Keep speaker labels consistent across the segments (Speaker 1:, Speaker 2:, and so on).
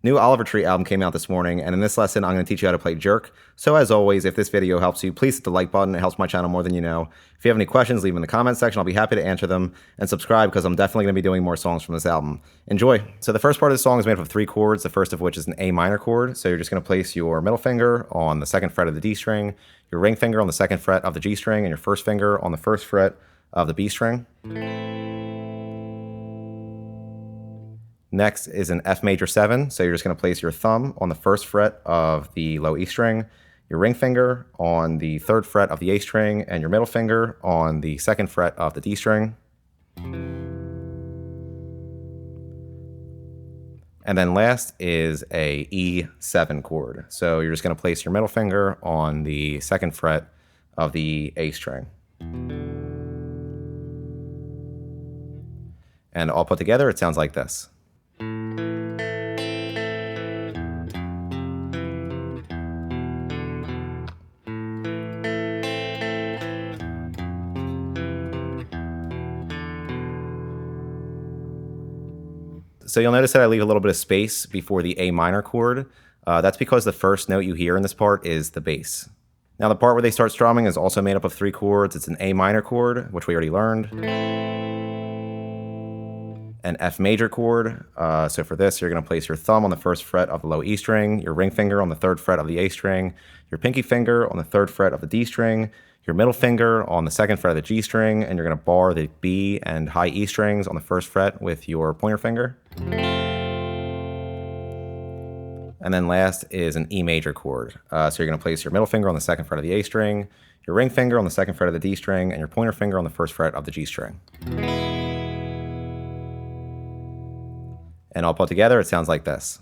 Speaker 1: New Oliver Tree album came out this morning, and in this lesson, I'm going to teach you how to play Jerk. So as always, if this video helps you, please hit the like button. It helps my channel more than you know. If you have any questions, leave them in the comments section. I'll be happy to answer them. And subscribe, because I'm definitely going to be doing more songs from this album. Enjoy. So the first part of the song is made up of 3 chords, the first of which is an A minor chord. So you're just going to place your middle finger on the 2nd fret of the D string, your ring finger on the 2nd fret of the G string, and your first finger on the 1st fret of the B string. Next is an F major 7, so you're just going to place your thumb on the 1st fret of the low E string, your ring finger on the 3rd fret of the A string, and your middle finger on the 2nd fret of the D string. And then last is a E7 chord, so you're just going to place your middle finger on the 2nd fret of the A string. And all put together, it sounds like this. So you'll notice that I leave a little bit of space before the A minor chord. That's because the first note you hear in this part is the bass. Now the part where they start strumming is also made up of 3 chords. It's an A minor chord, which we already learned, an F major chord. So for this, you're going to place your thumb on the 1st fret of the low E string, your ring finger on the 3rd fret of the A string, your pinky finger on the 3rd fret of the D string, your middle finger on the 2nd fret of the G string, and you're going to bar the B and high E strings on the 1st fret with your pointer finger. And then last is an E major chord. So you're going to place your middle finger on the 2nd fret of the A string, your ring finger on the 2nd fret of the D string, and your pointer finger on the 1st fret of the G string. And all put together, it sounds like this.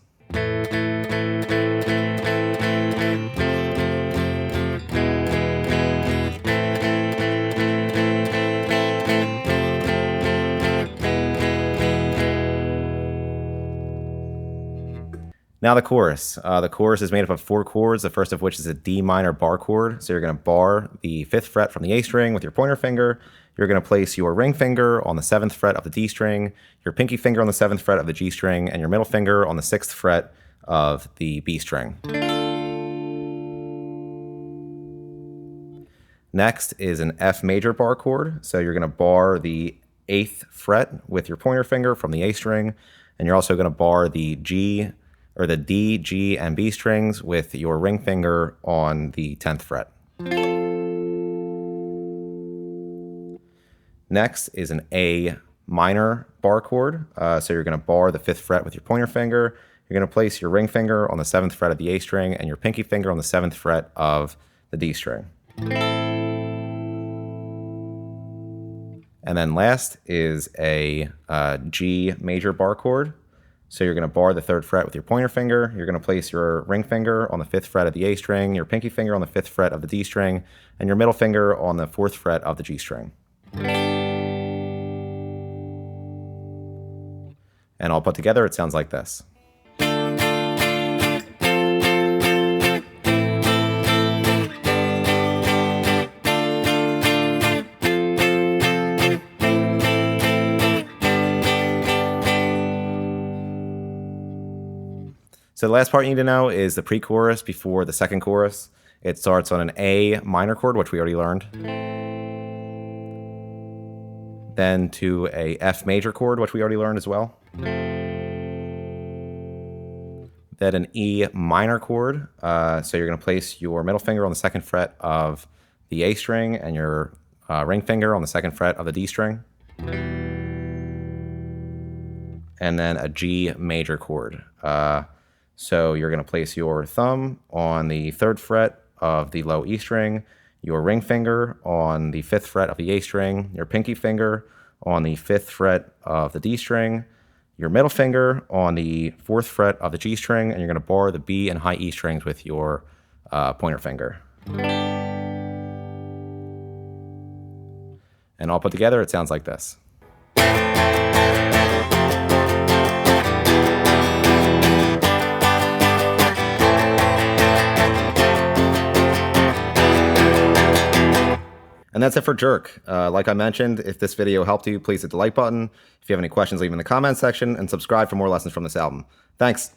Speaker 1: Now the chorus. The chorus is made up of 4 chords, the first of which is a D minor bar chord. So you're going to bar the 5th fret from the A string with your pointer finger. You're going to place your ring finger on the 7th fret of the D string, your pinky finger on the 7th fret of the G string, and your middle finger on the 6th fret of the B string. Next is an F major bar chord. So you're going to bar the 8th fret with your pointer finger from the A string, and you're also going to bar the G, or the D, G, and B strings with your ring finger on the 10th fret. Next is an A minor bar chord. So you're going to bar the 5th fret with your pointer finger. You're going to place your ring finger on the 7th fret of the A string and your pinky finger on the 7th fret of the D string. And then last is a G major bar chord. So you're going to bar the 3rd fret with your pointer finger. You're going to place your ring finger on the 5th fret of the A string, your pinky finger on the 5th fret of the D string, and your middle finger on the 4th fret of the G string. And all put together, it sounds like this. So the last part you need to know is the pre-chorus before the 2nd chorus. It starts on an A minor chord, which we already learned. Then to a F major chord, which we already learned as well. Then an E minor chord. So you're going to place your middle finger on the 2nd fret of the A string and your ring finger on the 2nd fret of the D string. And then a G major chord. So you're going to place your thumb on the 3rd fret of the low E string, your ring finger on the 5th fret of the A string, your pinky finger on the 5th fret of the D string, your middle finger on the 4th fret of the G string, and you're going to bar the B and high E strings with your pointer finger. And all put together, it sounds like this. And that's it for Jerk. Like I mentioned, if this video helped you, please hit the like button. If you have any questions, leave them in the comments section, and subscribe for more lessons from this album. Thanks.